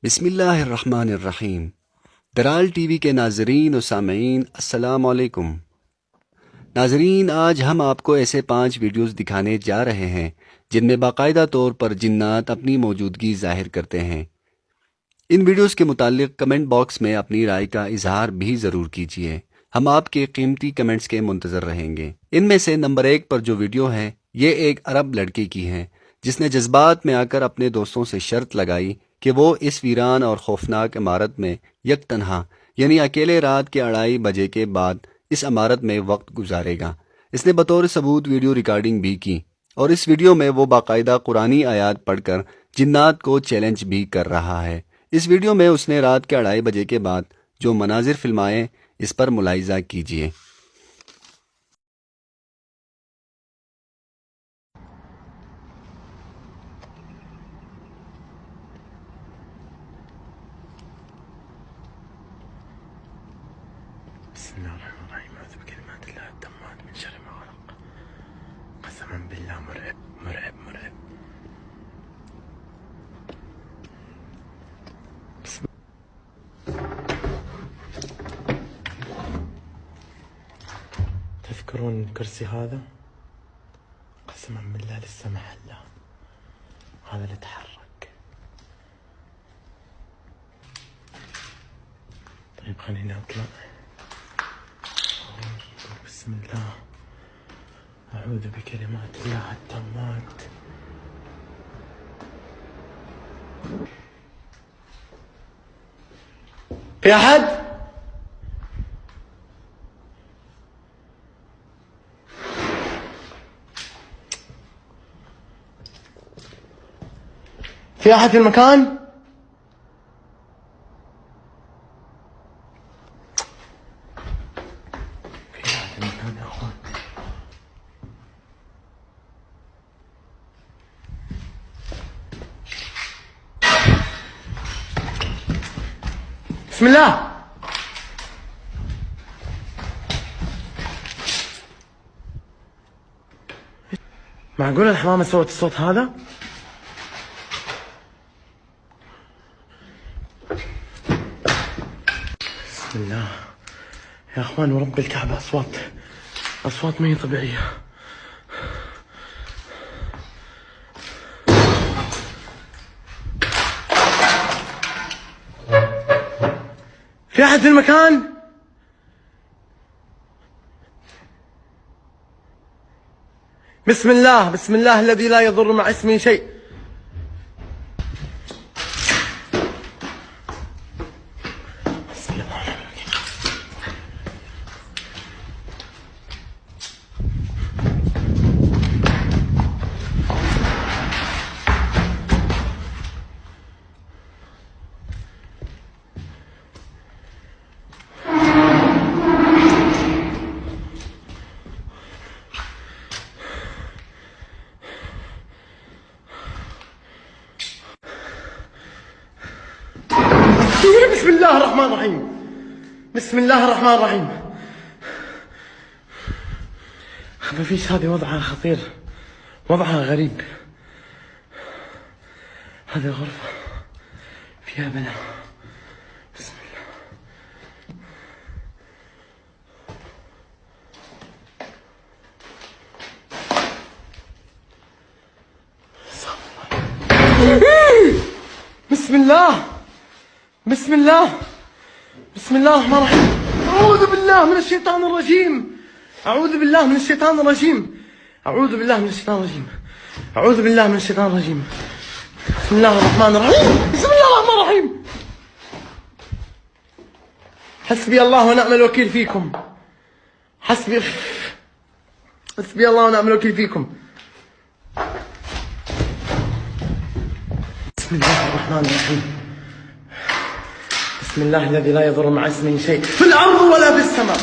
बिस्मिल्लाहिर्रहमानिर्रहीम। दराल टीवी के नाजरीन और सामीन अस्सलाम वालेकुम। नाजरीन, आज हम आपको ऐसे 5 वीडियोस दिखाने जा रहे हैं जिनमें बाकायदा तौर पर जिन्नात अपनी मौजूदगी जाहिर करते हैं। इन वीडियोस के मुतालिक कमेंट बॉक्स में अपनी राय का इजहार भी ज़रूर कीजिए। हम आपके कीमती कमेंट्स के मुंतज़र रहेंगे। इनमें से नंबर 1 पर जो वीडियो है ये एक अरब लड़के की है जिसने जज्बात में आकर अपने दोस्तों से शर्त लगाई कि वो इस वीरान और खौफनाक इमारत में यकतन्हा यानी अकेले रात के 2:30 बजे के बाद इस इमारत में वक्त गुजारेगा। इसने बतौर सबूत वीडियो रिकॉर्डिंग भी की और इस वीडियो में वो बाकायदा कुरानी आयात पढ़कर जिन्नात को चैलेंज भी कर रहा है। इस वीडियो में उसने रात के 2:30 बजे के बाद जो मनाजिर फिल्माए इस पर मुलाहिजा कीजिए। बिस्मिल्लाहिर्रहमानिर्रहीम। अऊज़ु बिकलिमातिल्लाहि अत्तम्मात मिन शर्रि मा खलक़। क़समन बिल्लाह मुरइब मुरइब मुरइब। تذكرون الكرسي هذا؟ قسما بالله لسه محله، هذا اللي تحرك. طيب خليني اطلع. بسم الله، أعوذ بكلمات الله التامات. في أحد؟ في أحد في المكان؟ بسم الله. معقول الحمامة سوت الصوت هذا؟ بسم الله يا اخوان ورب الكعبة، اصوات ما هي طبيعية. في أحد في المكان؟ بسم الله بسم الله الذي لا يضر مع اسمه شيء. بسم الله الرحمن الرحيم. بسم الله الرحمن الرحيم. ما فيش، هذه وضعها خطير، وضعها غريب. هذه غرفة فيها بلاء. بسم الله. بسم الله بسم الله بسم الله الرحمن الرحيم. أعوذ بالله من الشيطان الرجيم. أعوذ بالله من الشيطان الرجيم. أعوذ بالله من الشيطان الرجيم. أعوذ بالله من الشيطان الرجيم. بسم الله الرحمن الرحيم. بسم الله الرحمن الرحيم. حسبي الله ونعم الوكيل فيكم. حسبي الله ونعم الوكيل فيكم. بسم الله الرحمن الرحيم. بسم الله الذي لا يضر مع اسمه شيء في الأرض ولا في السماء.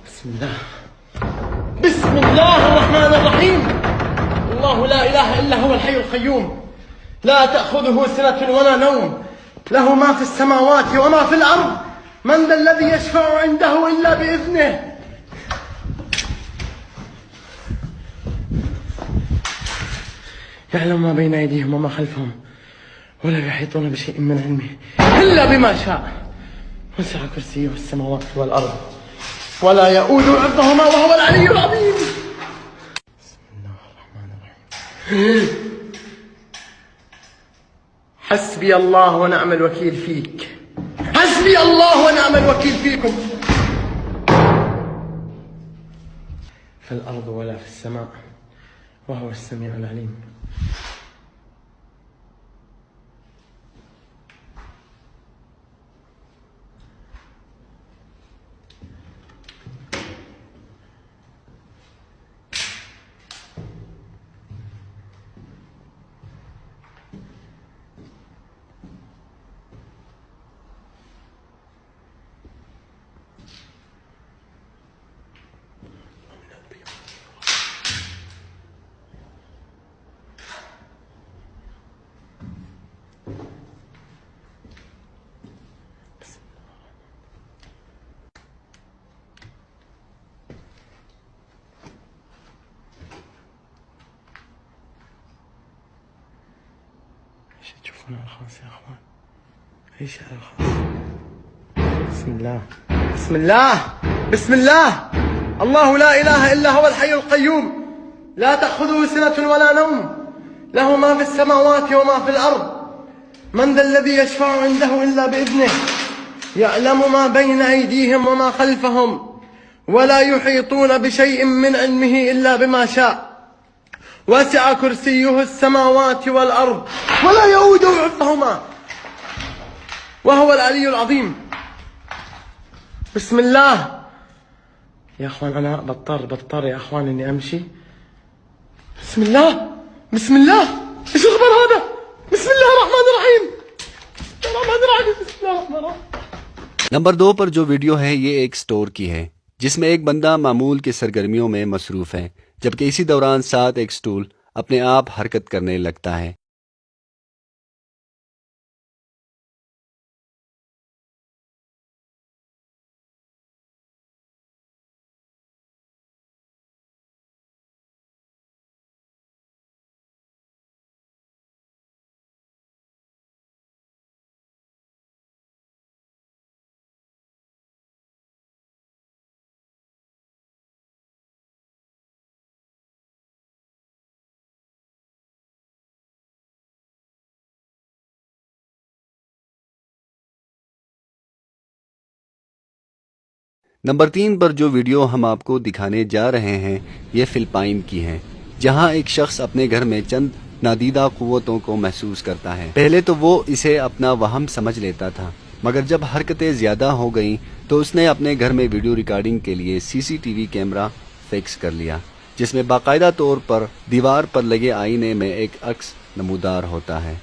بسم الله. بسم الله الرحمن الرحيم. الله لا إله إلا هو الحي القيوم، لا تأخذه سنة ولا نوم، له ما في السماوات وما في الأرض، من ذا الذي يشفع عنده إلا بإذنه. يعلم ما بين أيديهم وما خلفهم ولا يحيطون بشيء من علمه إلا بما شاء وسع كرسيه السماوات والأرض ولا يؤود حفظهما وهو العلي العظيم. بسم الله الرحمن الرحيم. حسبي الله ونعم الوكيل فيك. حسبي الله ونعم الوكيل فيكم في الأرض ولا في السماء وهو السميع العليم. ايش تشوفون الخاص يا اخوان؟ ايش الخاص؟ بسم الله بسم الله بسم الله. الله لا اله الا هو الحي القيوم لا تاخذه سنة ولا نوم له ما في السماوات وما في الارض. من ذا الذي يشفع عنده الا باذنه يعلم ما بين ايديهم وما خلفهم ولا يحيطون بشيء من علمه الا بما شاء وسع كرسيه السماوات والأرض ولا يؤوده حفظهما وهو العلي العظيم. بسم الله يا أخوان. أنا بضطر يا أخوان إني أمشي. بسم الله بسم الله. إيش الخبر هذا؟ بسم الله الرحمن الرحيم. بسم الله الرحمن الرحيم. नंबर 2 पर जो वीडियो है ये एक स्टोर की है जिसमें एक बंदा मामूल की सरगर्मियों में मसरूफ़ है जबकि इसी दौरान साथ एक स्टूल अपने आप हरकत करने लगता है। नंबर 3 पर जो वीडियो हम आपको दिखाने जा रहे हैं ये फिलिपाइन की है जहां एक शख्स अपने घर में चंद नादीदा कुव्वतों को महसूस करता है। पहले तो वो इसे अपना वहम समझ लेता था मगर जब हरकतें ज़्यादा हो गईं तो उसने अपने घर में वीडियो रिकॉर्डिंग के लिए सीसीटीवी कैमरा फिक्स कर लिया जिसमें बाकायदा तौर पर दीवार पर लगे आईने में एक अक्स नमूदार होता है।